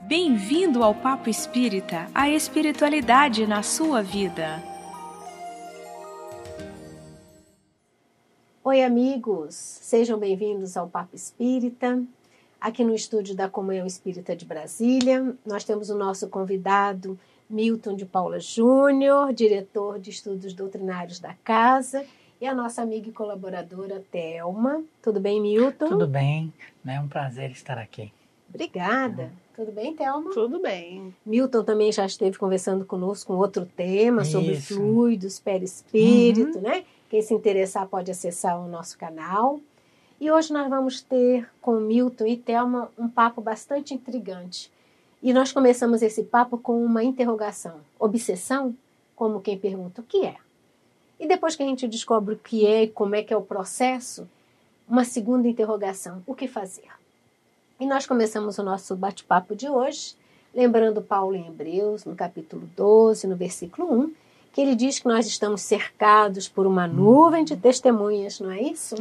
Bem-vindo ao Papo Espírita, a espiritualidade na sua vida. Oi, amigos, sejam bem-vindos ao Papo Espírita. Aqui no estúdio da Comunhão Espírita de Brasília, nós temos o nosso convidado Milton de Paula Júnior, diretor de estudos doutrinários da casa, e a nossa amiga e colaboradora Thelma. Tudo bem, Milton? Tudo bem, é um prazer estar aqui. Obrigada. Tudo bem, Thelma? Tudo bem. Milton também já esteve conversando conosco com outro tema sobre fluidos, perispírito, né? Quem se interessar pode acessar o nosso canal. E hoje nós vamos ter com Milton e Thelma um papo bastante intrigante. E nós começamos esse papo com uma interrogação. Obsessão? Como quem pergunta o que é. E depois que a gente descobre o que é e como é que é o processo, uma segunda interrogação. O que fazer? E nós começamos o nosso bate-papo de hoje, lembrando Paulo em Hebreus, no capítulo 12, no versículo 1, que ele diz que nós estamos cercados por uma nuvem de testemunhas, não é isso?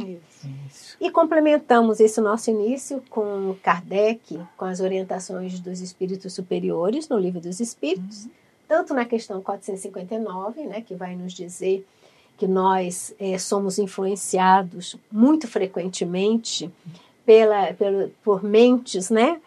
Isso. E complementamos esse nosso início com Kardec, com as orientações dos espíritos superiores, no Livro dos Espíritos, tanto na questão 459, né, que vai nos dizer que nós somos influenciados muito frequentemente por mentes, né,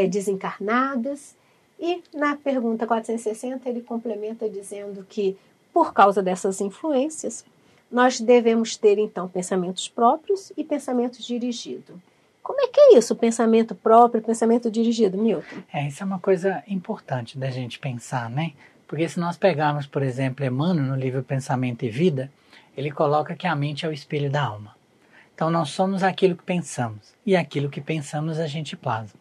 desencarnadas. E na pergunta 460 ele complementa dizendo que por causa dessas influências nós devemos ter então pensamentos próprios e pensamentos dirigidos. Como é que é isso, pensamento próprio e pensamento dirigido, Milton? Isso é uma coisa importante da gente pensar, né? Porque se nós pegarmos, por exemplo, Emmanuel no livro Pensamento e Vida, ele coloca que a mente é o espelho da alma. Então nós somos aquilo que pensamos, e aquilo que pensamos a gente plasma.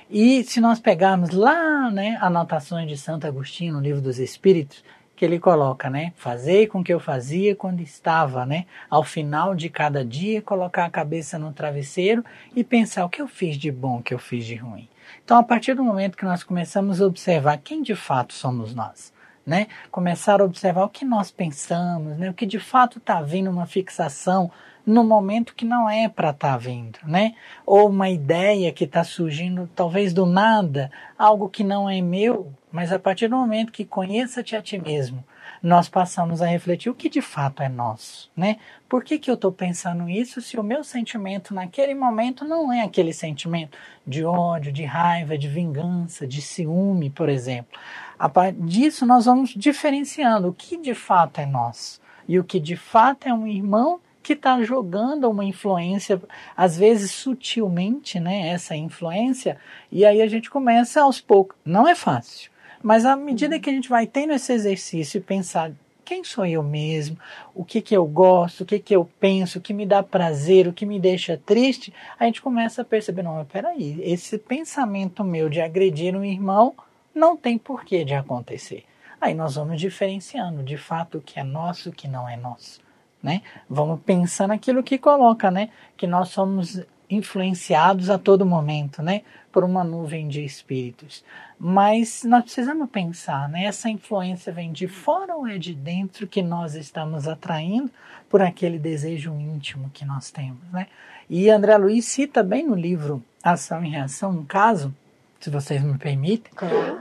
E se nós pegarmos lá, né, anotações de Santo Agostinho no Livro dos Espíritos, que ele coloca, né, fazei com que eu fazia quando estava, né, ao final de cada dia, colocar a cabeça no travesseiro e pensar o que eu fiz de bom, o que eu fiz de ruim. Então a partir do momento que nós começamos a observar quem de fato somos nós, né, começar a observar o que nós pensamos, né, o que de fato está vindo uma fixação no momento que não é para estar vindo, né? Ou uma ideia que está surgindo talvez do nada, algo que não é meu, mas a partir do momento que conheça-te a ti mesmo, nós passamos a refletir o que de fato é nosso, né? Por que eu estou pensando isso se o meu sentimento naquele momento não é aquele sentimento de ódio, de raiva, de vingança, de ciúme, por exemplo? A partir disso nós vamos diferenciando o que de fato é nosso e o que de fato é um irmão que está jogando uma influência, às vezes sutilmente, né, essa influência, e aí a gente começa aos poucos. Não é fácil, mas à medida que a gente vai tendo esse exercício e pensar quem sou eu mesmo, o que eu gosto, o que eu penso, o que me dá prazer, o que me deixa triste, a gente começa a perceber, não, mas peraí, esse pensamento meu de agredir um irmão não tem porquê de acontecer. Aí nós vamos diferenciando, de fato, o que é nosso e o que não é nosso. Né? Vamos pensar naquilo que coloca, né? Que nós somos influenciados a todo momento, né? Por uma nuvem de espíritos. Mas nós precisamos pensar, né? Essa influência vem de fora ou é de dentro que nós estamos atraindo por aquele desejo íntimo que nós temos, né? E André Luiz cita bem no livro Ação e Reação um caso, se vocês me permitem,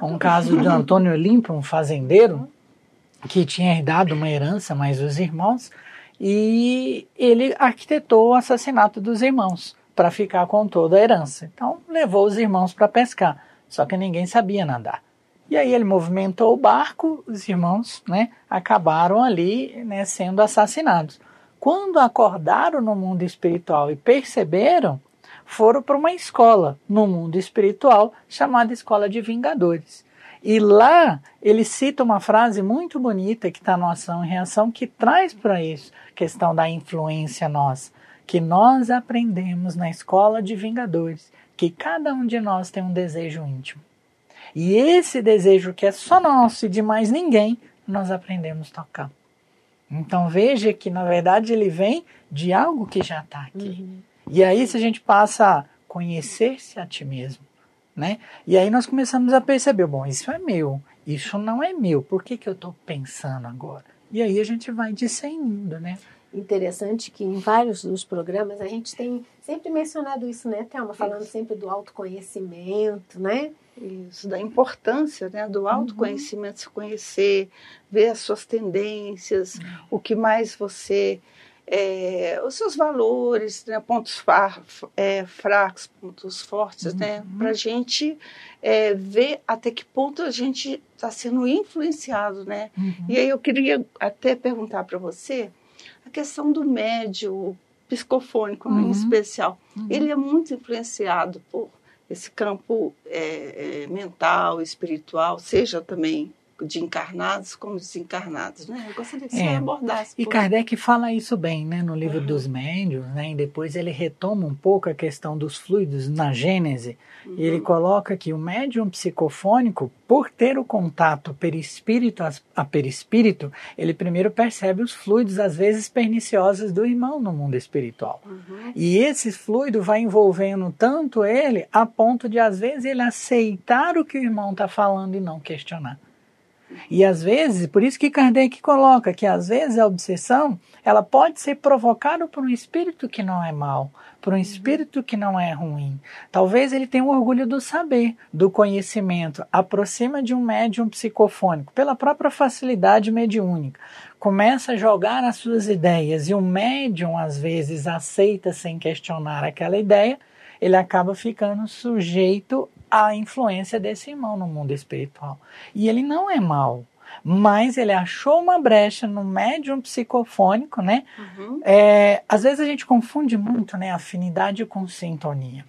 um caso de Antônio Olímpio, um fazendeiro, que tinha herdado uma herança, mas os irmãos, e ele arquitetou o assassinato dos irmãos para ficar com toda a herança. Então levou os irmãos para pescar, só que ninguém sabia nadar. E aí ele movimentou o barco, os irmãos, né, acabaram ali, né, sendo assassinados. Quando acordaram no mundo espiritual e perceberam, foram para uma escola no mundo espiritual chamada Escola de Vingadores. E lá ele cita uma frase muito bonita que está no Ação e Reação, que traz para isso a questão da influência nossa, que nós aprendemos na Escola de Vingadores, que cada um de nós tem um desejo íntimo. E esse desejo que é só nosso e de mais ninguém, nós aprendemos a tocar. Então veja que na verdade ele vem de algo que já está aqui. E aí se a gente passa a conhecer-se a ti mesmo, né? E aí nós começamos a perceber, bom, isso é meu, isso não é meu, por que eu estou pensando agora? E aí a gente vai discernindo, né? interessante que em vários dos programas a gente tem sempre mencionado isso, né, Thelma? Falando sempre do autoconhecimento, né? Isso, da importância, né, do autoconhecimento, se conhecer, ver as suas tendências, o que mais você... os seus valores, né, pontos fracos, pontos fortes, né, para a gente ver até que ponto a gente está sendo influenciado, né? E aí eu queria até perguntar para você a questão do médium psicofônico, né, em especial. Ele é muito influenciado por esse campo mental, espiritual, seja também de encarnados como desencarnados, né? Eu gostaria que você abordasse. E Kardec fala isso bem, né, no livro dos médiuns, né, e depois ele retoma um pouco a questão dos fluidos na Gênese, e ele coloca que o médium psicofônico, por ter o contato perispírito a perispírito, ele primeiro percebe os fluidos, às vezes perniciosos, do irmão no mundo espiritual. E esse fluido vai envolvendo tanto ele, a ponto de, às vezes, ele aceitar o que o irmão está falando e não questionar. E às vezes, por isso que Kardec coloca que às vezes a obsessão, ela pode ser provocada por um espírito que não é mau, por um espírito que não é ruim. Talvez ele tenha um orgulho do saber, do conhecimento, aproxima de um médium psicofônico, pela própria facilidade mediúnica. Começa a jogar as suas ideias e o médium às vezes aceita sem questionar aquela ideia, ele acaba ficando sujeito à influência desse irmão no mundo espiritual. E ele não é mau, mas ele achou uma brecha no médium psicofônico, né? Às vezes a gente confunde muito, né, afinidade com sintonia.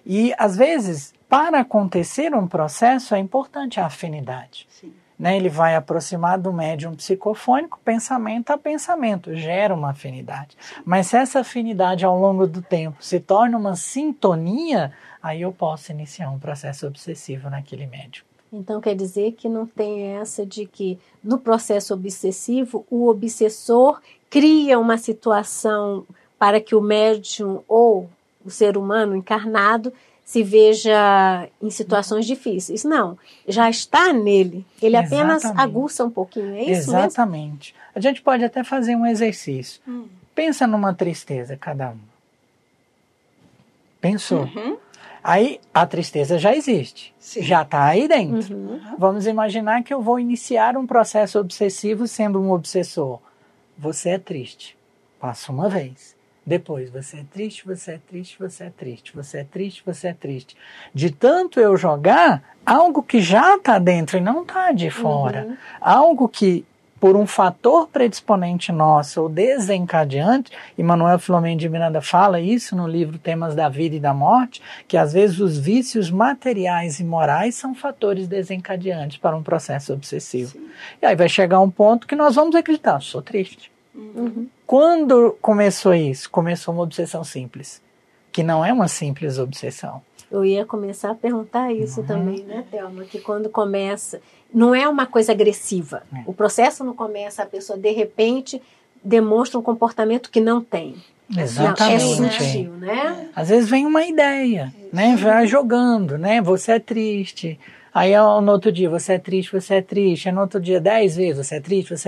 E às vezes, para acontecer um processo, é importante a afinidade. Sim. Né, ele vai aproximar do médium psicofônico, pensamento a pensamento, gera uma afinidade. Mas se essa afinidade ao longo do tempo se torna uma sintonia, aí eu posso iniciar um processo obsessivo naquele médium. Então quer dizer que não tem essa de que no processo obsessivo o obsessor cria uma situação para que o médium ou o ser humano encarnado se veja em situações difíceis. Não, já está nele. Ele apenas aguça um pouquinho, é isso mesmo? Exatamente. A gente pode até fazer um exercício. Pensa numa tristeza, cada um. Pensou? Aí a tristeza já existe. Sim. Já está aí dentro. Vamos imaginar que eu vou iniciar um processo obsessivo sendo um obsessor. Você é triste. Passa uma vez. Depois, você é triste, você é triste, você é triste, você é triste, você é triste. De tanto eu jogar, algo que já está dentro e não está de fora. Algo que, por um fator predisponente nosso ou desencadeante, e Manuel Filomeno de Miranda fala isso no livro Temas da Vida e da Morte, que às vezes os vícios materiais e morais são fatores desencadeantes para um processo obsessivo. Sim. E aí vai chegar um ponto que nós vamos acreditar, sou triste. Quando começou isso? Começou uma obsessão simples, que não é uma simples obsessão. Eu ia começar a perguntar isso também, né, Thelma? Que quando começa, não é uma coisa agressiva. O processo não começa, a pessoa de repente demonstra um comportamento que não tem. Exatamente. Não, é sutil, né? Às vezes vem uma ideia, né? Vai jogando, né? Você é triste. Aí no outro dia, você é triste, você é triste. Aí no outro dia, 10 vezes, você é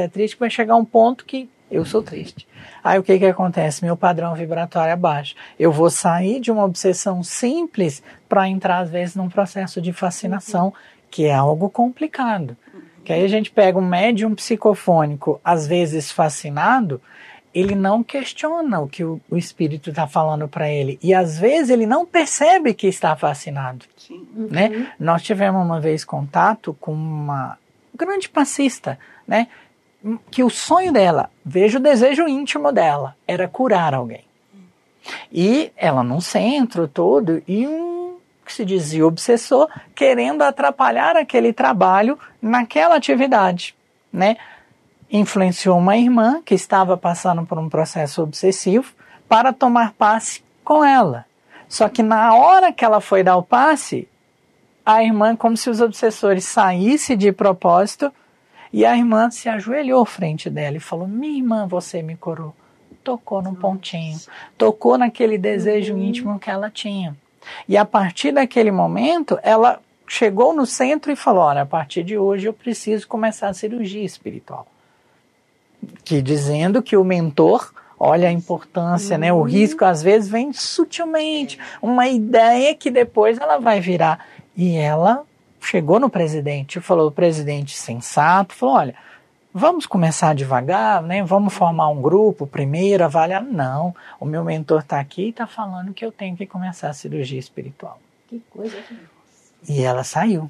triste, que vai chegar um ponto que eu sou triste. Aí o que acontece? Meu padrão vibratório é baixo. Eu vou sair de uma obsessão simples para entrar, às vezes, num processo de fascinação, que é algo complicado. Que aí a gente pega um médium psicofônico, às vezes fascinado, ele não questiona o que o espírito está falando para ele. E às vezes ele não percebe que está fascinado. Sim. Né? Nós tivemos uma vez contato com uma grande passista, né? Que o sonho dela, veja o desejo íntimo dela, era curar alguém. E ela num centro todo, e um, que se dizia obsessor, querendo atrapalhar aquele trabalho naquela atividade, né? Influenciou uma irmã que estava passando por um processo obsessivo para tomar passe com ela. Só que na hora que ela foi dar o passe, a irmã, como se os obsessores saíssem de propósito, e a irmã se ajoelhou frente dela e falou: minha irmã, você me curou. Tocou num pontinho, tocou naquele desejo íntimo que ela tinha. E a partir daquele momento, ela chegou no centro e falou: olha, a partir de hoje eu preciso começar a cirurgia espiritual. que dizendo que o mentor, olha a importância, né? O risco às vezes vem sutilmente, uma ideia que depois ela vai virar. E ela chegou no presidente, falou, o presidente sensato, falou, olha, vamos começar devagar, né? Vamos formar um grupo primeiro, avaliar. Não, o meu mentor está aqui e está falando que eu tenho que começar a cirurgia espiritual. Que coisa. E ela saiu.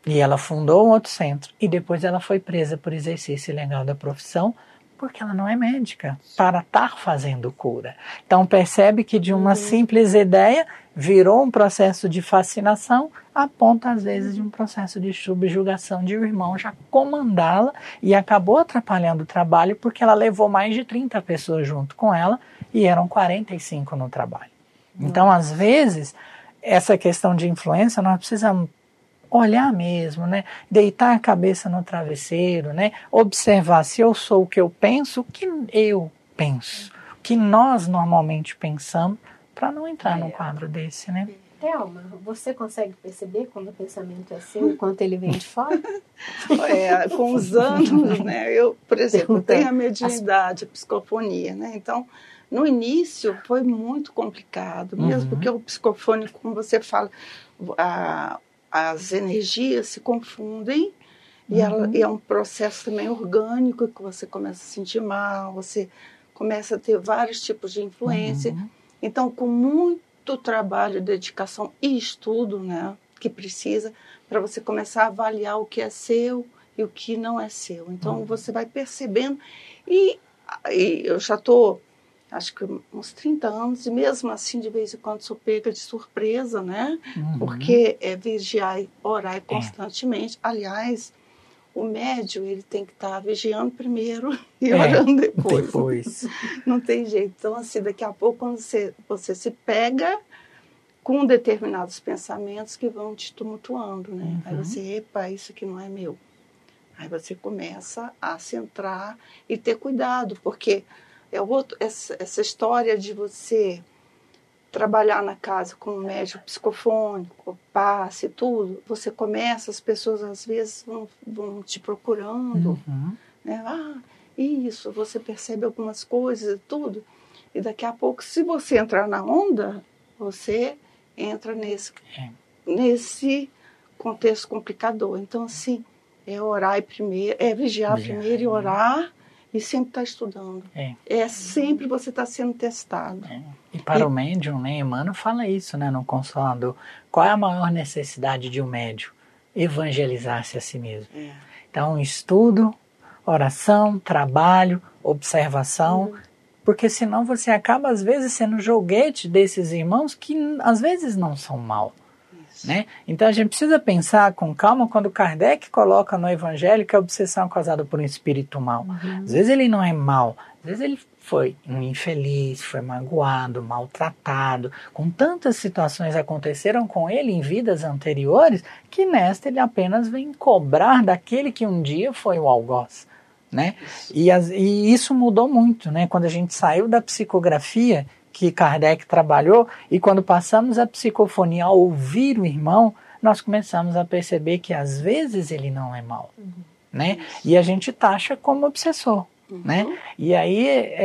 E ela fundou um outro centro. E depois ela foi presa por exercício ilegal da profissão, porque ela não é médica, para estar fazendo cura. Então percebe que de uma simples ideia virou um processo de fascinação, a ponto às vezes de um processo de subjugação de o irmão já comandá-la, e acabou atrapalhando o trabalho porque ela levou mais de 30 pessoas junto com ela e eram 45 no trabalho. Então às vezes essa questão de influência nós precisamos olhar mesmo, né? Deitar a cabeça no travesseiro, né? Observar se eu sou o que eu penso, o que eu penso, o que nós normalmente pensamos, para não entrar num quadro desse, né? Thelma, você consegue perceber quando o pensamento é seu e quanto ele vem de fora? Com os anos, né? Eu, por exemplo, tenho a mediunidade, a psicofonia, né? Então, no início foi muito complicado, mesmo porque o psicofônico, como você fala, as energias se confundem e é um processo também orgânico que você começa a sentir mal, você começa a ter vários tipos de influência. Então, com muito trabalho, dedicação e estudo, né, que precisa para você começar a avaliar o que é seu e o que não é seu. Então, você vai percebendo e eu já estou, acho que uns 30 anos, e mesmo assim, de vez em quando, sou pega de surpresa, né? Porque é vigiar e orar constantemente. Aliás, o médium, ele tem que estar vigiando primeiro e orando depois. Não tem jeito. Então, assim, daqui a pouco, quando você se pega com determinados pensamentos que vão te tumultuando, né? Aí você, epa, isso aqui não é meu. Aí você começa a centrar e ter cuidado, porque essa história de você trabalhar na casa com um médium psicofônico, passe, tudo, você começa, as pessoas às vezes vão te procurando, né? Isso, você percebe algumas coisas e tudo, e daqui a pouco, se você entrar na onda, você entra nesse contexto complicador. Então, assim, é orar primeiro, é vigiar primeiro e orar, e sempre estar estudando. Sempre você está sendo testado. E para o médium, né, Emmanuel fala isso, né, no Consolador. Qual é a maior necessidade de um médium? Evangelizar-se a si mesmo. Então, estudo, oração, trabalho, observação, porque senão você acaba, às vezes, sendo joguete desses irmãos que, às vezes, não são maus. Né? Então a gente precisa pensar com calma quando Kardec coloca no Evangelho que a obsessão é causada por um espírito mau. Às vezes ele não é mau, às vezes ele foi um infeliz, foi magoado, maltratado, com tantas situações aconteceram com ele em vidas anteriores que nesta ele apenas vem cobrar daquele que um dia foi o algoz. Né? E isso mudou muito, né? Quando a gente saiu da psicografia que Kardec trabalhou, e quando passamos a psicofonia a ouvir o irmão, nós começamos a perceber que às vezes ele não é mau, né? E a gente taxa como obsessor, né? E aí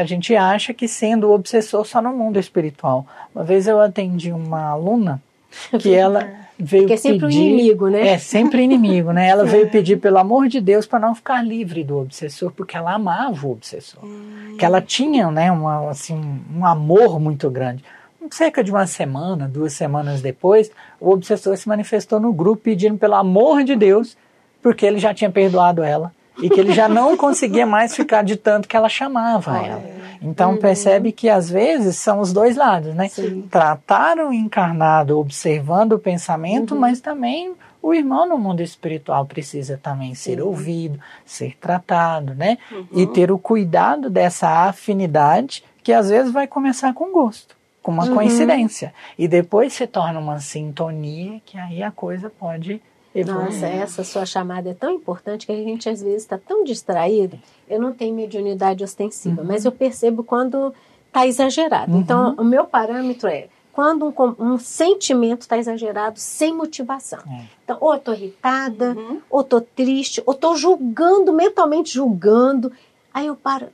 a gente acha que sendo o obsessor só no mundo espiritual. Uma vez eu atendi uma aluna que ela veio pedir... sempre um inimigo, né? Sempre inimigo, né? Ela veio pedir, pelo amor de Deus, para não ficar livre do obsessor, porque ela amava o obsessor. Que ela tinha, né, um amor muito grande. Cerca de uma semana, 2 semanas depois, o obsessor se manifestou no grupo pedindo pelo amor de Deus, porque ele já tinha perdoado ela e que ele já não conseguia mais ficar de tanto que ela chamava ela. Então percebe que às vezes são os dois lados, né? Tratar o encarnado observando o pensamento, mas também o irmão no mundo espiritual precisa também ser ouvido, ser tratado, né? E ter o cuidado dessa afinidade que às vezes vai começar com gosto, com uma coincidência. E depois se torna uma sintonia que aí a coisa pode evoluir. Nossa, essa sua chamada é tão importante que a gente às vezes está tão distraído. Eu não tenho mediunidade ostensiva, mas eu percebo quando está exagerado. Então, o meu parâmetro é quando um sentimento está exagerado sem motivação. Então, ou eu estou irritada, ou estou triste, ou estou julgando, mentalmente julgando. Aí eu paro,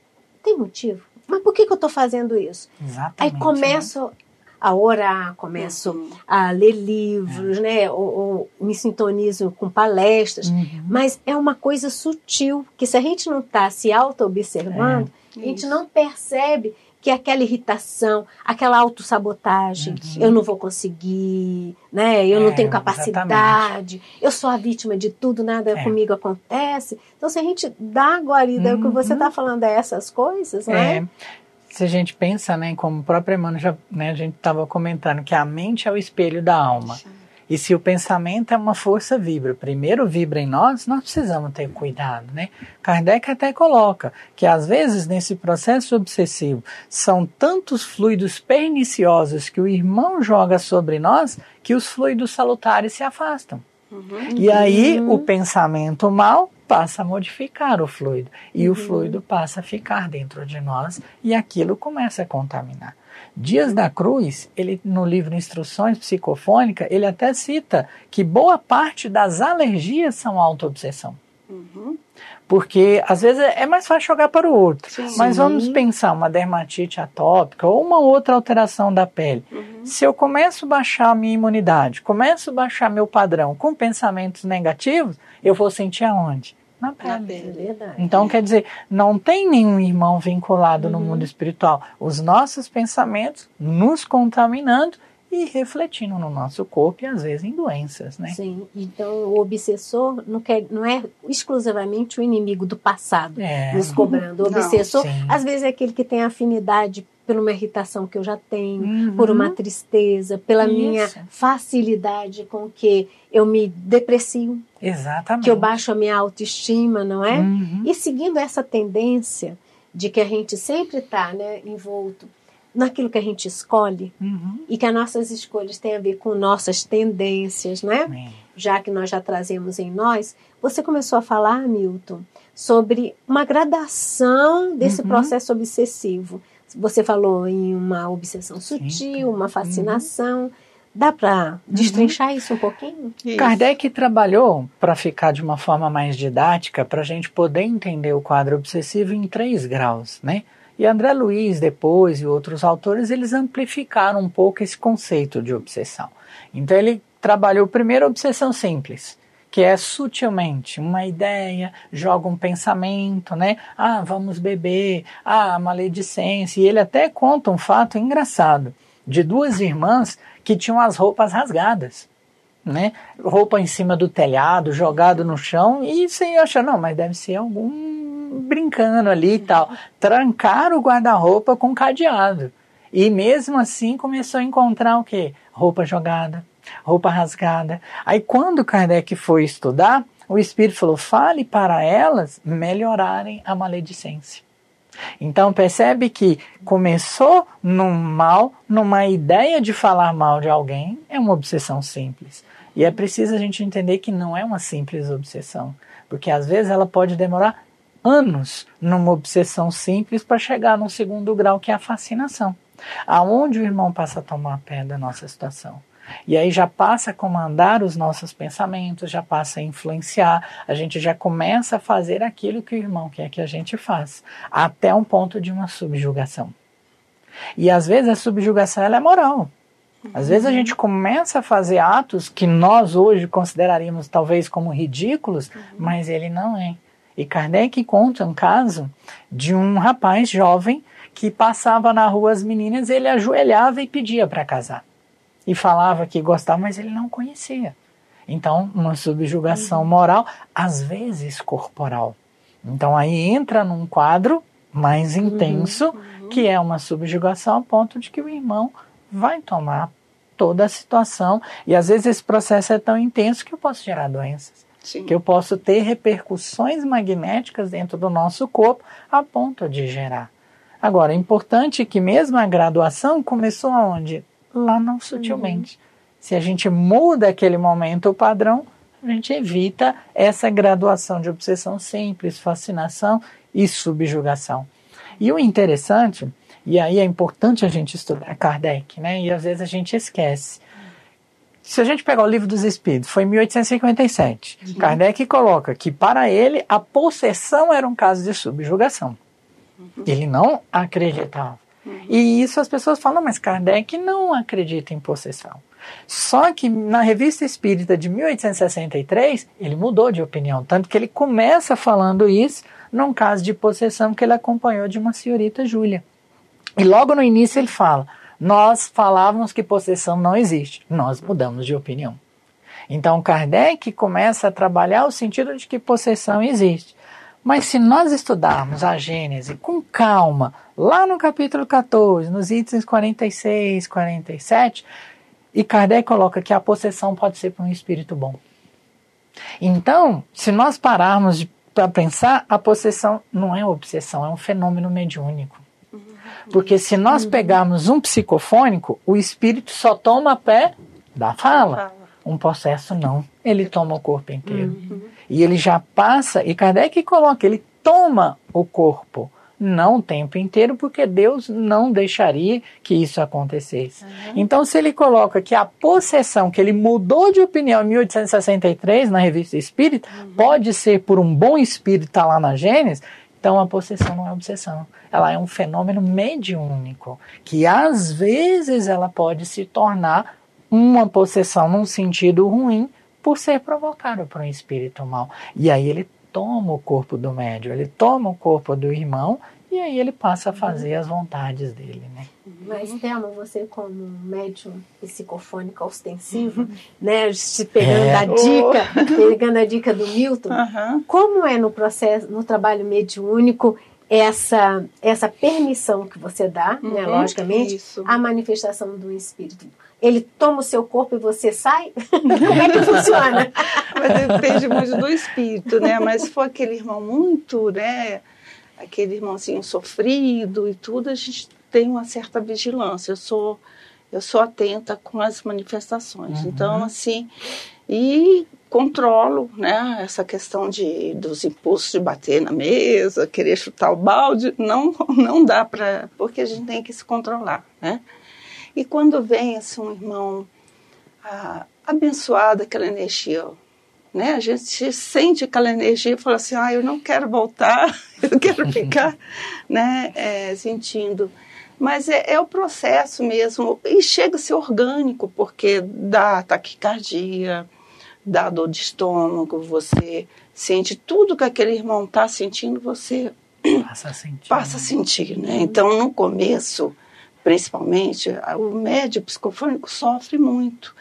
tem motivo? Mas por que eu estou fazendo isso? Exatamente, aí começo a orar, começo a ler livros, né? Ou me sintonizo com palestras, mas é uma coisa sutil, que se a gente não está se auto-observando, a gente não percebe que aquela irritação, aquela autossabotagem, eu não vou conseguir, né? Eu não tenho capacidade, eu sou a vítima de tudo, nada comigo acontece. Então, se a gente dá guarida, o que você está falando é essas coisas, né? Se a gente pensa, né, como o próprio Emmanuel já, né, a gente estava comentando, que a mente é o espelho da alma. E se o pensamento é uma força vibra, primeiro vibra em nós precisamos ter cuidado, né? Kardec até coloca que às vezes nesse processo obsessivo são tantos fluidos perniciosos que o irmão joga sobre nós que os fluidos salutares se afastam. E aí o pensamento mal passa a modificar o fluido e o fluido passa a ficar dentro de nós e aquilo começa a contaminar. Dias da Cruz, ele no livro Instruções Psicofônicas, ele até cita que boa parte das alergias são autoobsessão. Porque às vezes é mais fácil jogar para o outro. Mas vamos pensar uma dermatite atópica ou uma outra alteração da pele. Se eu começo a baixar a minha imunidade, começo a baixar meu padrão com pensamentos negativos, eu vou sentir aonde? Na pele. É verdade. Então, quer dizer, não tem nenhum irmão vinculado no mundo espiritual. Os nossos pensamentos nos contaminando e refletindo no nosso corpo e às vezes em doenças, né? Sim, então o obsessor não é exclusivamente o inimigo do passado nos cobrando. O obsessor, às vezes, é aquele que tem afinidade por uma irritação que eu já tenho, por uma tristeza, pela minha facilidade com que eu me deprecio. Exatamente. Que eu baixo a minha autoestima, não é? E seguindo essa tendência de que a gente sempre está, né, envolto naquilo que a gente escolhe e que as nossas escolhas têm a ver com nossas tendências, né? Já que nós já trazemos em nós, você começou a falar, Milton, sobre uma gradação desse processo obsessivo. Você falou em uma obsessão sutil, uma fascinação. Dá para destrinchar isso um pouquinho? Kardec trabalhou, para ficar de uma forma mais didática, para a gente poder entender o quadro obsessivo em 3 graus, né? E André Luiz, depois, e outros autores, eles amplificaram um pouco esse conceito de obsessão. Então ele trabalhou primeiro a obsessão simples, que é sutilmente uma ideia, joga um pensamento, né? Ah, vamos beber, maledicência. E ele até conta um fato engraçado de 2 irmãs que tinham as roupas rasgadas, né? Roupa em cima do telhado, jogado no chão, e você acha, não, mas deve ser algum brincando ali e tal. Trancaram o guarda-roupa com cadeado. E mesmo assim começou a encontrar o quê? Roupa jogada, roupa rasgada. Aí quando Kardec foi estudar, o Espírito falou, fale para elas melhorarem a maledicência. Então percebe que começou num mal, numa ideia de falar mal de alguém, é uma obsessão simples. E é preciso a gente entender que não é uma simples obsessão, porque às vezes ela pode demorar anos numa obsessão simples para chegar num segundo grau, que é a fascinação, aonde o irmão passa a tomar pé da nossa situação. E aí já passa a comandar os nossos pensamentos, já passa a influenciar, a gente já começa a fazer aquilo que o irmão quer que a gente faça, até um ponto de uma subjugação. E às vezes a subjugação ela é moral. Às vezes a gente começa a fazer atos que nós hoje consideraríamos talvez como ridículos, mas ele não é. E Kardec conta um caso de um rapaz jovem que passava na rua as meninas, ele ajoelhava e pedia para casar. E falava que gostava, mas ele não conhecia. Então, uma subjugação moral, às vezes corporal. Então, aí entra num quadro mais intenso, que é uma subjugação a ponto de que o irmão vai tomar toda a situação. E às vezes esse processo é tão intenso que eu posso gerar doenças. Sim. Que eu posso ter repercussões magnéticas dentro do nosso corpo a ponto de gerar. Agora, é importante que mesmo a graduação começou aonde? Lá não sutilmente. Se a gente muda aquele momento o padrão, a gente evita essa graduação de obsessão simples, fascinação e subjugação. E o interessante, e aí é importante a gente estudar Kardec, né? E às vezes a gente esquece. Se a gente pegar o Livro dos Espíritos, foi em 1857. Kardec coloca que para ele a possessão era um caso de subjugação. Ele não acreditava. E isso as pessoas falam, mas Kardec não acredita em possessão. Só que na Revista Espírita de 1863, ele mudou de opinião, tanto que ele começa falando isso num caso de possessão que ele acompanhou de uma senhorita Júlia. E logo no início ele fala, nós falávamos que possessão não existe, nós mudamos de opinião. Então Kardec começa a trabalhar o sentido de que possessão existe. Mas se nós estudarmos a Gênese com calma, lá no capítulo 14, nos itens 46, 47, e Kardec coloca que a possessão pode ser por um espírito bom. Então, se nós pararmos para pensar, a possessão não é obsessão, é um fenômeno mediúnico. Porque se nós pegarmos um psicofônico, o espírito só toma pé da fala. Um possesso não, ele toma o corpo inteiro. E ele já passa, e Kardec coloca, ele toma o corpo, não o tempo inteiro, porque Deus não deixaria que isso acontecesse. Então, se ele coloca que a possessão, que ele mudou de opinião em 1863, na Revista Espírita, pode ser por um bom espírito, está lá na Gênesis, então a possessão não é obsessão. Ela é um fenômeno mediúnico, que às vezes ela pode se tornar uma possessão num sentido ruim, por ser provocado por um espírito mau. E aí ele toma o corpo do médium, ele toma o corpo do irmão, e aí ele passa a fazer as vontades dele, né? Mas, Thelma, você como médium psicofônico ostensivo, né, pegando a dica do Milton, como é no processo, no trabalho mediúnico, essa permissão que você dá, né, logicamente, a manifestação do espírito? Ele toma o seu corpo e você sai? Como é que funciona? Mas depende muito do espírito, né? Mas se for aquele irmão muito, né? Aquele irmãozinho sofrido e tudo, a gente tem uma certa vigilância. Eu sou atenta com as manifestações. Então, assim, e controlo, né? Essa questão dos impulsos de bater na mesa, querer chutar o balde, não dá para, porque a gente tem que se controlar, né? E quando vem assim, um irmão abençoado, aquela energia, né? A gente sente aquela energia e fala assim, eu não quero voltar, eu quero ficar, né? Sentindo. Mas é o processo mesmo, e chega a ser orgânico, porque dá taquicardia, dá dor de estômago, você sente tudo que aquele irmão está sentindo, você passa a sentir, né? Então, no começo, principalmente, o médium psicofônico sofre muito.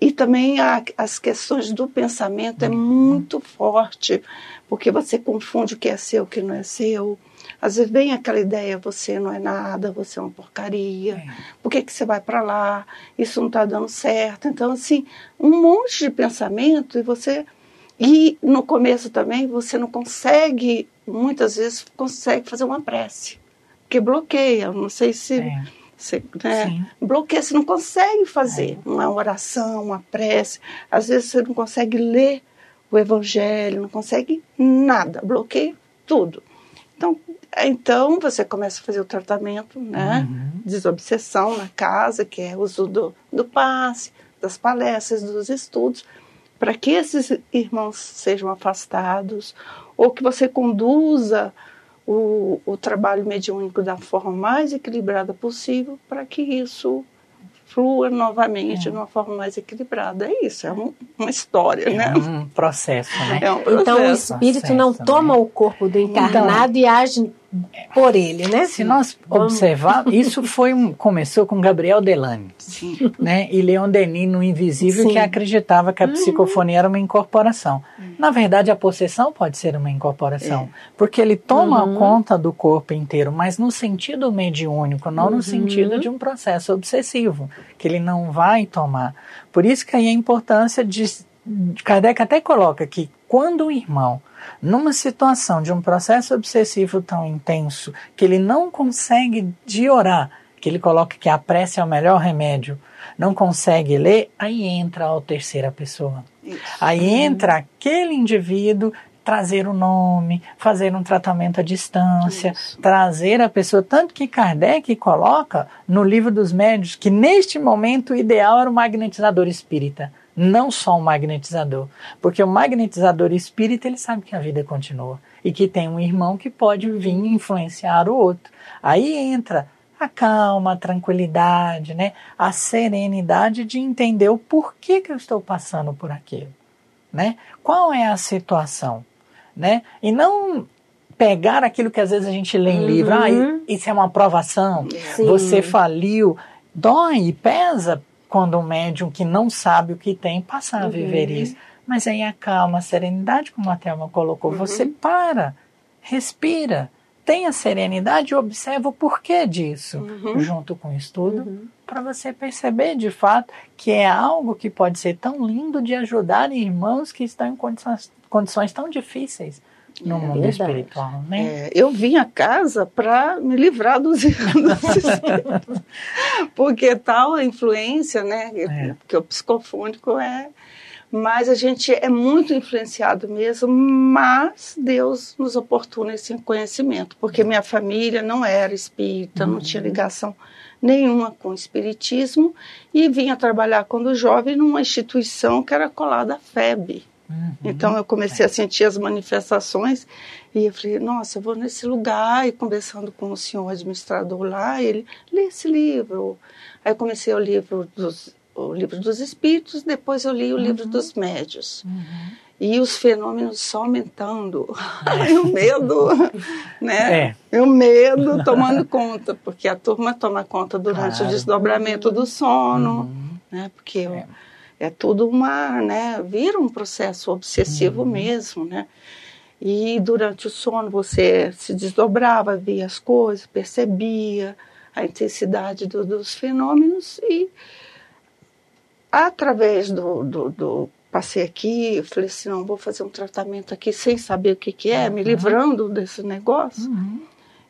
E também as questões do pensamento é muito forte, porque você confunde o que é seu, o que não é seu. Às vezes vem aquela ideia, você não é nada, você é uma porcaria, por que você vai para lá, isso não está dando certo. Então, assim, um monte de pensamento e no começo também você não consegue, muitas vezes, fazer uma prece. Porque bloqueia, não sei se... bloqueia, você não consegue fazer uma oração, uma prece. Às vezes você não consegue ler o evangelho, não consegue nada, bloqueia tudo. Então você começa a fazer o tratamento, né? Desobsessão na casa, que é o uso do passe, das palestras, dos estudos, para que esses irmãos sejam afastados, ou que você conduza o trabalho mediúnico da forma mais equilibrada possível para que isso flua novamente de uma forma mais equilibrada. É isso, é uma história, né? Um processo, né? É um processo. Então o espírito não toma o corpo do encarnado e age por ele, né? Se nós observarmos, isso começou com Gabriel Delany, né? E Leon Denis no Invisível, que acreditava que a psicofonia era uma incorporação. Na verdade, a possessão pode ser uma incorporação, porque ele toma conta do corpo inteiro, mas no sentido mediúnico, não no sentido de um processo obsessivo, que ele não vai tomar. Por isso que aí a importância Kardec até coloca que quando o irmão, numa situação de um processo obsessivo tão intenso, que ele não consegue de orar, que ele coloca que a prece é o melhor remédio, não consegue ler, aí entra a terceira pessoa. Isso. Aí entra aquele indivíduo, trazer o nome, fazer um tratamento à distância, trazer a pessoa, tanto que Kardec coloca no Livro dos Médiuns que neste momento o ideal era o magnetizador espírita. não só um magnetizador. Porque o magnetizador espírita, ele sabe que a vida continua e que tem um irmão que pode vir influenciar o outro. Aí entra a calma, a tranquilidade, né? A serenidade de entender o porquê que eu estou passando por aquilo, né? Qual é a situação, né? E não pegar aquilo que às vezes a gente lê em livro, isso é uma aprovação, você faliu, dói e pesa quando um médium que não sabe o que tem passar a viver isso. Mas aí a calma, a serenidade, como a Thelma colocou, você para, respira, tenha serenidade e observa o porquê disso, junto com o estudo, para você perceber de fato que é algo que pode ser tão lindo de ajudar irmãos que estão em condições tão difíceis no mundo espiritual, né? Eu vim a casa para me livrar dos espíritos, porque tal a influência, né? Porque o psicofônico mas a gente é muito influenciado mesmo, mas Deus nos oportuna esse conhecimento, porque minha família não era espírita, não tinha ligação nenhuma com o espiritismo, e vinha trabalhar quando jovem numa instituição que era colada à FEB. Então eu comecei a sentir as manifestações e eu falei, nossa, eu vou nesse lugar, e conversando com o senhor administrador lá, ele lê esse livro. Aí eu comecei o livro dos espíritos, depois eu li o livro dos médios. E os fenômenos só aumentando. E o medo, né? E o medo tomando conta, porque a turma toma conta durante o desdobramento do sono, né? Porque é tudo né? Vira um processo obsessivo mesmo, né? E durante o sono você se desdobrava, via as coisas, percebia a intensidade dos fenômenos, e através passei aqui, eu falei assim, não, vou fazer um tratamento aqui sem saber o que é, me livrando desse negócio.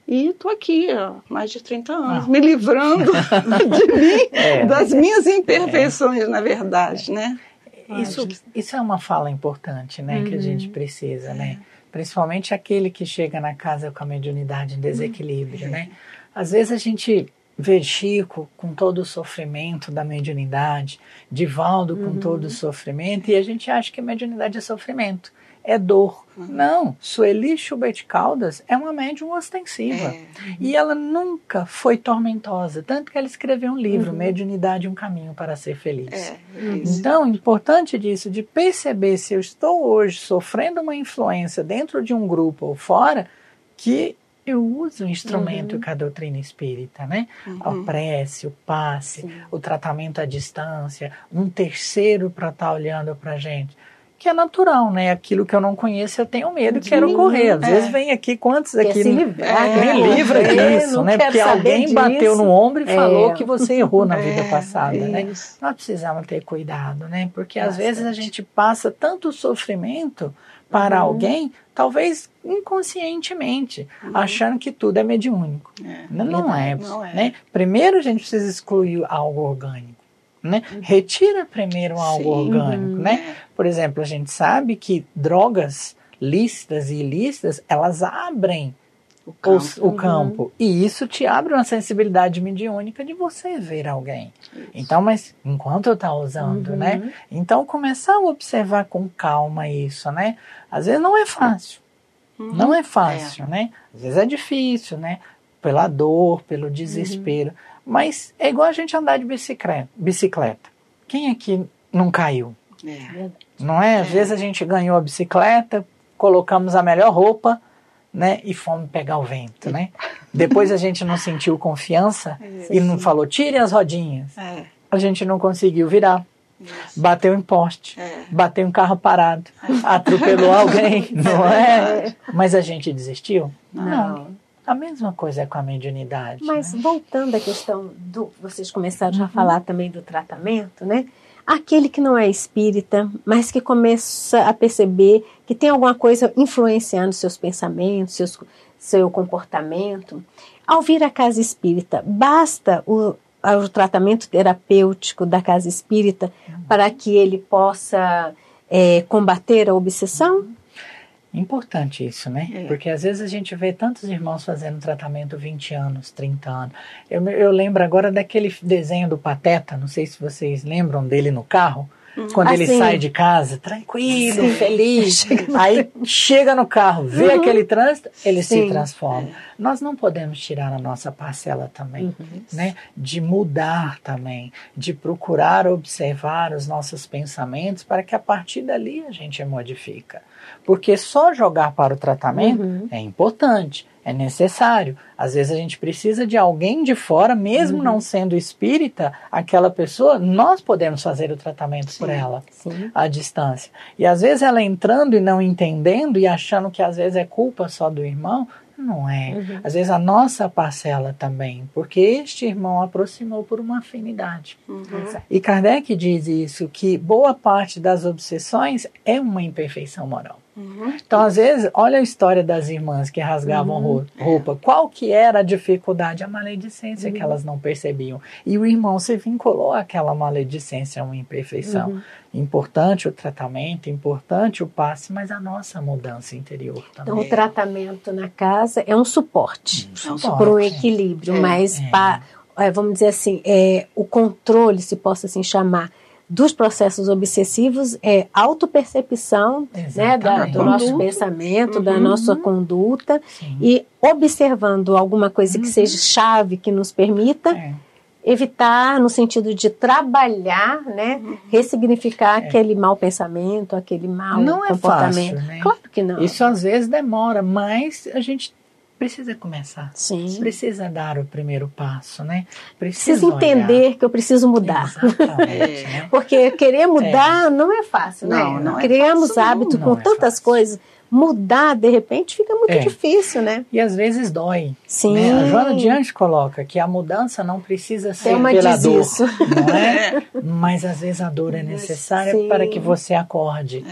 E estou aqui há mais de 30 anos, me livrando de mim, das minhas imperfeições, na verdade, né? Isso é uma fala importante, né, que a gente precisa, né? Principalmente aquele que chega na casa com a mediunidade em desequilíbrio, né? Às vezes a gente vê Chico com todo o sofrimento da mediunidade, Divaldo com todo o sofrimento, e a gente acha que a mediunidade é sofrimento, é dor. Não, Sueli Schubert Caldas é uma médium ostensiva. E ela nunca foi tormentosa, tanto que ela escreveu um livro, Mediunidade, um Caminho para Ser Feliz. Então, importante disso, de perceber se eu estou hoje sofrendo uma influência dentro de um grupo ou fora, que eu uso o instrumento que a doutrina espírita, né? A prece, o passe, o tratamento à distância, um terceiro para estar olhando para a gente. Que é natural, né? Aquilo que eu não conheço, eu tenho medo, quero correr. Às vezes vem aqui, quantos aqui me livra disso, né? Porque alguém bateu no ombro e falou que você errou na vida passada, né? Nós precisamos ter cuidado, né? Porque às vezes a gente passa tanto sofrimento para alguém, talvez inconscientemente, achando que tudo é mediúnico. Não é, né? Primeiro a gente precisa excluir algo orgânico. Né? Retira primeiro algo orgânico, né? Por exemplo, a gente sabe que drogas lícitas e ilícitas, elas abrem o campo, e isso te abre uma sensibilidade mediúnica de você ver alguém. Então, mas enquanto eu estou usando, né? Então, começar a observar com calma isso, né? Às vezes não é fácil, não é fácil, né? Às vezes é difícil, né? Pela dor, pelo desespero. Mas é igual a gente andar de bicicleta. Quem aqui não caiu? Não é? Às vezes a gente ganhou a bicicleta, colocamos a melhor roupa, né, e fomos pegar o vento, né? Depois a gente não sentiu confiança e não falou, tire as rodinhas. A gente não conseguiu virar. Bateu em poste, bateu em carro parado, atropelou alguém, não é? Mas a gente desistiu? Não. A mesma coisa é com a mediunidade. Mas né? Voltando à questão vocês começaram a falar também do tratamento, né? Aquele que não é espírita, mas que começa a perceber que tem alguma coisa influenciando seus pensamentos, seu comportamento. Ao vir à casa espírita, basta o tratamento terapêutico da casa espírita para que ele possa combater a obsessão? Importante isso, né? Porque às vezes a gente vê tantos irmãos fazendo tratamento 20 anos, 30 anos. Eu lembro agora daquele desenho do Pateta, não sei se vocês lembram dele no carro, Quando ele Assim, sai de casa, tranquilo, feliz, aí chega no carro, vê aquele trânsito, ele se transforma. Nós não podemos tirar a nossa parcela também, né? De mudar também, de procurar observar os nossos pensamentos para que a partir dali a gente modifica. Porque só jogar para o tratamento é importante, é necessário. Às vezes a gente precisa de alguém de fora, mesmo não sendo espírita, aquela pessoa, nós podemos fazer o tratamento por ela, à distância. E às vezes ela entrando e não entendendo e achando que às vezes é culpa só do irmão, não é. Às vezes a nossa parcela também, porque este irmão aproximou por uma afinidade. E Kardec diz isso, que boa parte das obsessões é uma imperfeição moral. Então, às vezes, olha a história das irmãs que rasgavam roupa. Qual que era a dificuldade? A maledicência que elas não percebiam. E o irmão se vinculou àquela maledicência, a uma imperfeição. Importante o tratamento, importante o passe, mas a nossa mudança interior também. Então, o tratamento na casa é um suporte para um equilíbrio, mas vamos dizer assim, o controle, se possa assim chamar, dos processos obsessivos é autopercepção, né, do nosso pensamento, da nossa conduta, e observando alguma coisa que seja chave, que nos permita evitar, no sentido de trabalhar, né, ressignificar aquele mau pensamento, aquele mau comportamento. Não é fácil, né? Claro que não. Isso às vezes demora, mas a gente precisa começar. Sim. Precisa dar o primeiro passo, né? Precisa entender que eu preciso mudar. Exatamente, né? Porque querer mudar não é fácil, né? Não Criamos hábitos com tantas coisas. Mudar, de repente, fica muito difícil, né? E às vezes dói. Sim. Né? A Joana de Anjos coloca que a mudança não precisa ser pela dor. Isso. Não é? Mas às vezes a dor é necessária para que você acorde.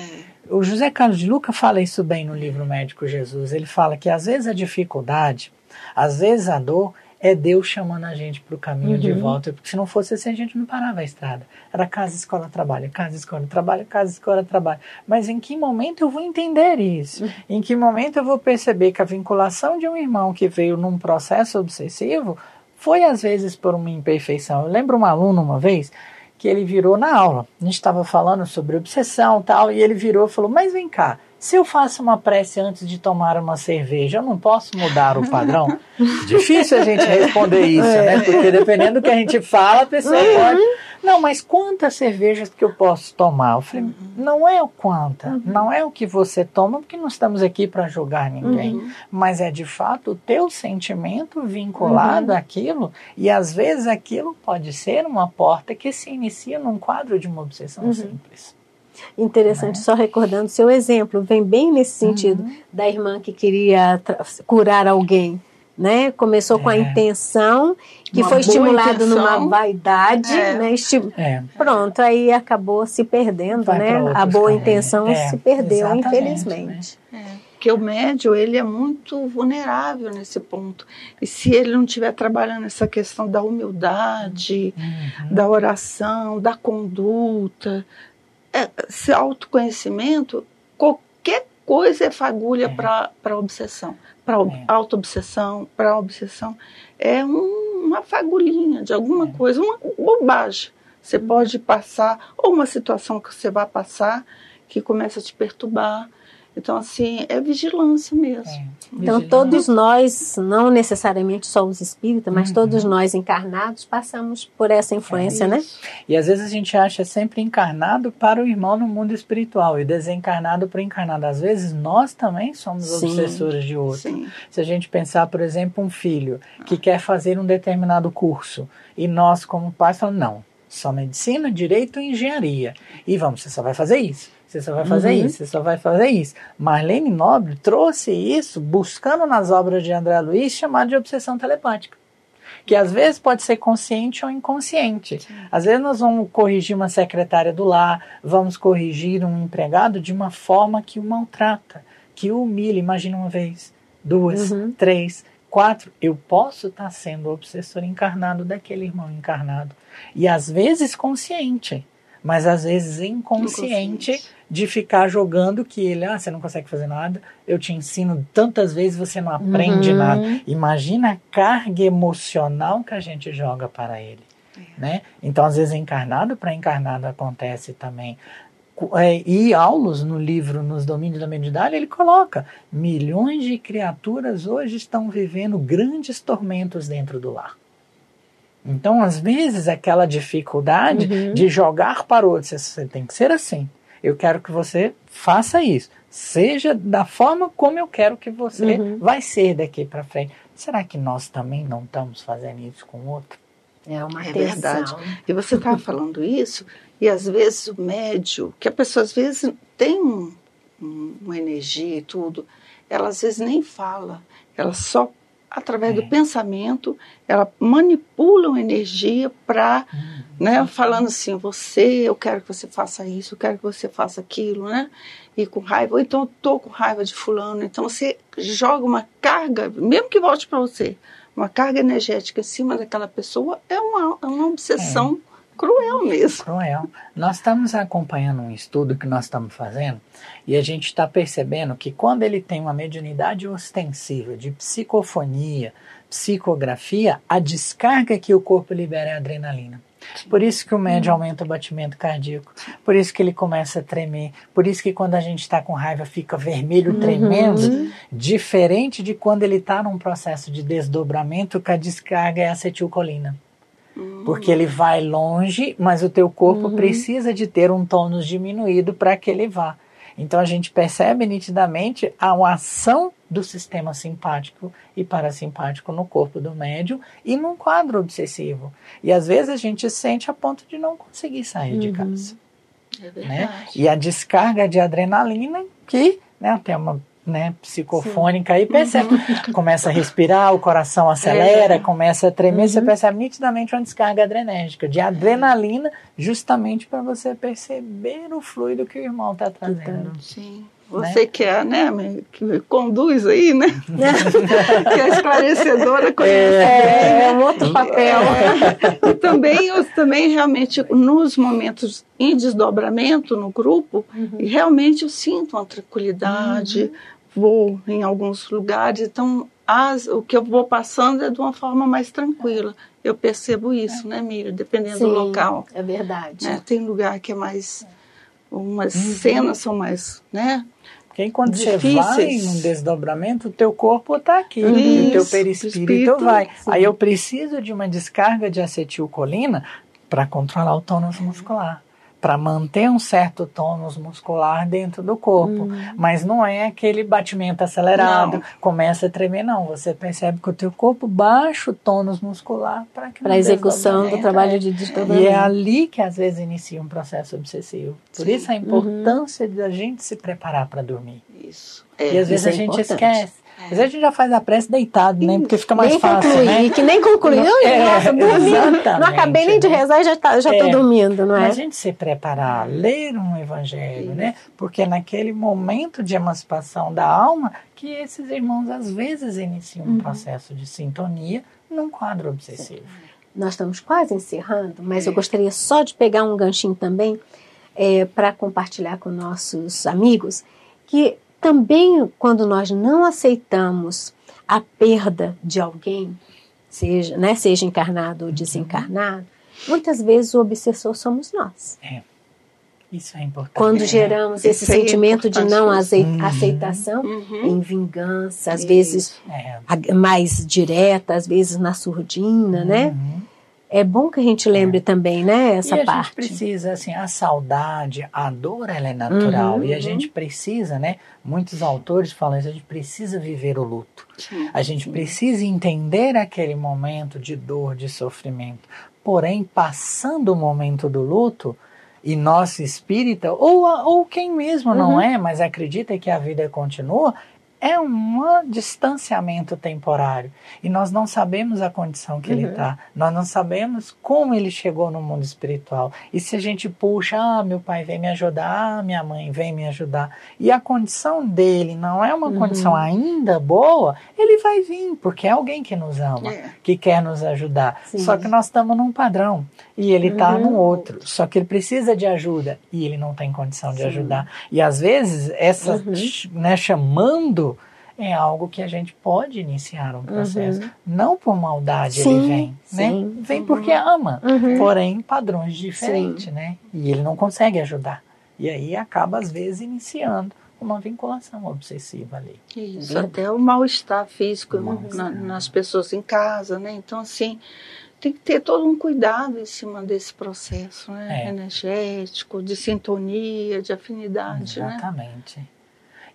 O José Carlos de Luca fala isso bem no livro Médico Jesus. Ele fala que às vezes a dificuldade, às vezes a dor, é Deus chamando a gente para o caminho de volta. Porque se não fosse assim, a gente não parava a estrada. Era casa, escola, trabalho, casa, escola, trabalho, casa, escola, trabalho. Mas em que momento eu vou entender isso? Em que momento eu vou perceber que a vinculação de um irmão que veio num processo obsessivo foi às vezes por uma imperfeição. Eu lembro um aluno uma vez que ele virou na aula. A gente estava falando sobre obsessão e tal, e ele virou e falou, mas vem cá, se eu faço uma prece antes de tomar uma cerveja, eu não posso mudar o padrão? Difícil a gente responder isso, né? Porque dependendo do que a gente fala, a pessoa pode... Não, mas quantas cervejas que eu posso tomar? Eu falei, não é o quanta, não é o que você toma, porque não estamos aqui para julgar ninguém. Mas é de fato o teu sentimento vinculado àquilo, e às vezes aquilo pode ser uma porta que se inicia num quadro de uma obsessão simples. Interessante, só recordando seu exemplo, vem bem nesse sentido da irmã que queria curar alguém, né? Começou com a intenção, que foi estimulado numa vaidade, né? Pronto, aí acabou se perdendo, né? A boa intenção se perdeu, infelizmente. Né? Porque o médium, ele é muito vulnerável nesse ponto. E se ele não estiver trabalhando essa questão da humildade, da oração, da conduta, esse autoconhecimento, qualquer coisa é fagulha para a obsessão, para auto-obsessão, para a obsessão. É uma fagulhinha de alguma coisa, uma bobagem. Você pode passar, ou uma situação que você vai passar, que começa a te perturbar. Então, assim, é vigilância mesmo. Então, todos nós, não necessariamente só os espíritas, mas todos nós encarnados passamos por essa influência, né? E às vezes a gente acha sempre encarnado para o irmão no mundo espiritual e desencarnado para o encarnado. Às vezes nós também somos obsessores de outro. Se a gente pensar, por exemplo, um filho que quer fazer um determinado curso e nós, como pais, falamos, não, só medicina, direito e engenharia. E você só vai fazer isso. Você só vai fazer isso, você só vai fazer isso. Marlene Nobre trouxe isso buscando nas obras de André Luiz, chamado de obsessão telepática. Que às vezes pode ser consciente ou inconsciente. Às vezes nós vamos corrigir uma secretária do lar, vamos corrigir um empregado de uma forma que o maltrata, que o humilha. Imagina uma vez, 2, 3, 4. Eu posso estar sendo o obsessor encarnado daquele irmão encarnado. E às vezes consciente, mas às vezes inconsciente de ficar jogando que ele, você não consegue fazer nada, eu te ensino tantas vezes, você não aprende nada. Imagina a carga emocional que a gente joga para ele. né? Então, às vezes, encarnado para encarnado acontece também. E Aulus, no livro Nos Domínios da Mediunidade, ele coloca: milhões de criaturas hoje estão vivendo grandes tormentos dentro do lar. Então, às vezes, aquela dificuldade de jogar para outros, você tem que ser assim. Eu quero que você faça isso. Seja da forma como eu quero que você vai ser daqui para frente. Será que nós também não estamos fazendo isso com o outro? É uma verdade. E você estava falando isso, e às vezes o médium, que a pessoa às vezes tem uma energia e tudo, ela às vezes nem fala, ela só, através do pensamento, ela manipula uma energia para, né, falando assim, eu quero que você faça isso, eu quero que você faça aquilo, né? E com raiva, ou então eu estou com raiva de fulano, então você joga uma carga, mesmo que volte para você, uma carga energética em cima daquela pessoa, é uma obsessão cruel mesmo. Cruel. Nós estamos acompanhando um estudo que nós estamos fazendo e a gente está percebendo que quando ele tem uma mediunidade ostensiva de psicofonia, psicografia, a descarga que o corpo libera é a adrenalina. Por isso que o médium aumenta o batimento cardíaco, por isso que ele começa a tremer, por isso que quando a gente está com raiva fica vermelho tremendo, diferente de quando ele está num processo de desdobramento que a descarga é a acetilcolina. Porque ele vai longe, mas o teu corpo precisa de ter um tônus diminuído para que ele vá. Então a gente percebe nitidamente a ação do sistema simpático e parasimpático no corpo do médium e num quadro obsessivo. E às vezes a gente sente a ponto de não conseguir sair de casa. É verdade. Né? E a descarga de adrenalina que, né, tem uma, né, psicofônica aí, percebe, começa a respirar, o coração acelera, começa a tremer, você percebe nitidamente uma descarga adrenérgica, de adrenalina, justamente para você perceber o fluido que o irmão está trazendo. Sim. Você, né, que é, né, que conduz aí, né? Que é esclarecedora, é um outro papel. Eu também realmente, nos momentos em desdobramento no grupo, realmente eu sinto uma tranquilidade, vou em alguns lugares, então o que eu vou passando é de uma forma mais tranquila. Eu percebo isso, né, Miriam? Dependendo do local. É verdade. Tem lugar que é mais... Umas cenas são mais, né? Porque quando difíceis. Você vai num desdobramento, o teu corpo está aqui, o teu perispírito vai. Sim. Aí eu preciso de uma descarga de acetilcolina para controlar o tônus muscular, para manter um certo tônus muscular dentro do corpo. Mas não é aquele batimento acelerado, começa a tremer, não. Você percebe que o teu corpo baixa o tônus muscular para a execução do trabalho de desdobramento. E é ali que às vezes inicia um processo obsessivo. Por isso a importância da gente se preparar para dormir. Isso. E às vezes a gente esquece. Às vezes a gente já faz a prece deitado, né? Porque fica mais fácil, né? E que nem concluiu, nossa, dormindo. Não acabei nem de rezar e já estou dormindo, não é? Mas a gente se preparar, ler um evangelho, né? Porque naquele momento de emancipação da alma, que esses irmãos às vezes iniciam um processo de sintonia num quadro obsessivo. Nós estamos quase encerrando, mas eu gostaria só de pegar um ganchinho também para compartilhar com nossos amigos, que também, quando nós não aceitamos a perda de alguém, seja encarnado ou desencarnado, muitas vezes o obsessor somos nós. Isso é importante. Quando geramos esse sentimento de não aceitação em vingança, às vezes mais direta, às vezes na surdina, né? É bom que a gente lembre também, né, essa parte. A gente precisa, assim, a saudade, a dor, ela é natural. E a gente precisa, né, muitos autores falam isso, a gente precisa viver o luto. A gente precisa entender aquele momento de dor, de sofrimento. Porém, passando o momento do luto, e nós espírita, ou quem mesmo não é, mas acredita que a vida continua, é um distanciamento temporário. E nós não sabemos a condição que ele está. Nós não sabemos como ele chegou no mundo espiritual. E se a gente puxa, meu pai vem me ajudar, minha mãe vem me ajudar, e a condição dele não é uma condição ainda boa, ele vai vir, porque é alguém que nos ama, que quer nos ajudar. Sim. Só que nós estamos num padrão, e ele está num outro. Só que ele precisa de ajuda, e ele não tem condição de ajudar. E às vezes, essa, né, chamando é algo que a gente pode iniciar um processo. Não por maldade ele vem, né? Vem porque ama, porém padrões diferentes, né? E ele não consegue ajudar. E aí acaba, às vezes, iniciando uma vinculação obsessiva ali. Isso, até o mal-estar físico nas pessoas em casa, né? Então, assim, tem que ter todo um cuidado em cima desse processo, né? Energético, de sintonia, de afinidade, Exatamente. Né?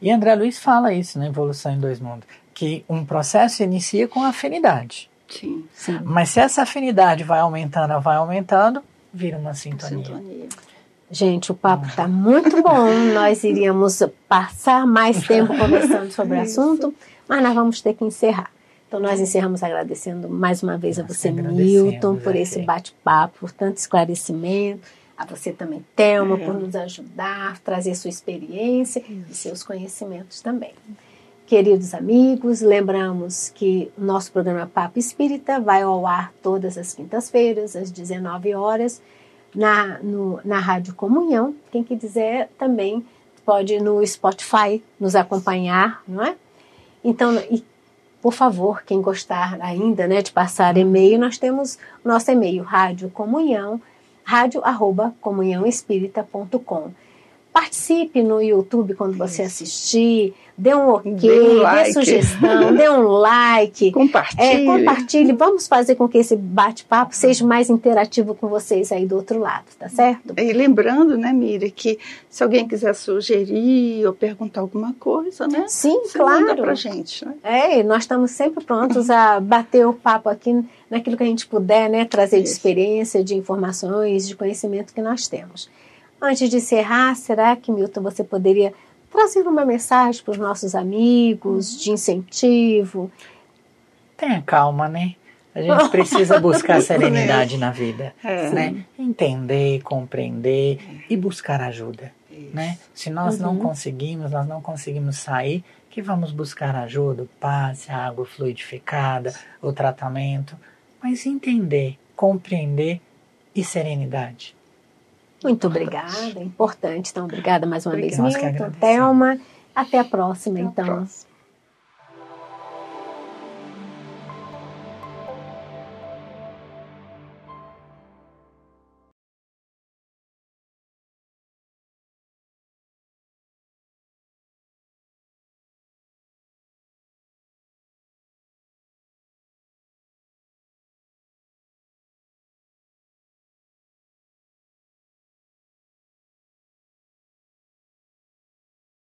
E André Luiz fala isso na Evolução em Dois Mundos, que um processo inicia com afinidade. Sim. Mas se essa afinidade vai aumentando, vira uma sintonia. Gente, o papo está muito bom. Nós iríamos passar mais tempo conversando sobre o assunto, mas nós vamos ter que encerrar. Então, nós encerramos agradecendo mais uma vez a você, Milton, por esse bate-papo, por tanto esclarecimento. A você também, Thelma, por nos ajudar, trazer sua experiência e seus conhecimentos também. Queridos amigos, lembramos que o nosso programa Papo Espírita vai ao ar todas as quintas-feiras, às 19 horas, na Rádio Comunhão. Quem quiser também pode no Spotify nos acompanhar, não é? Então, por favor, quem gostar ainda, né, de passar e-mail, nós temos o nosso e-mail, radio@comunhãoespírita.com. Participe no YouTube quando você assistir, dê um ok, dê sugestão, dê um like. Compartilhe. Vamos fazer com que esse bate-papo seja mais interativo com vocês aí do outro lado, tá certo? E lembrando, né, Miriam, que se alguém quiser sugerir ou perguntar alguma coisa, né? Sim, você claro. manda pra gente, né? Nós estamos sempre prontos a bater o papo aqui naquilo que a gente puder, né? Trazer de experiência, de informações, de conhecimento que nós temos. Antes de encerrar, será que, Milton, você poderia trazer uma mensagem para os nossos amigos de incentivo? Tenha calma, né? A gente precisa buscar serenidade na vida, né? Entender, compreender e buscar ajuda, né? Se nós não conseguimos sair, que vamos buscar ajuda, passe, água fluidificada, o tratamento, mas entender, compreender e serenidade. Muito obrigada, é importante. Então, obrigada mais uma vez, Milton, Thelma. Até a próxima, então.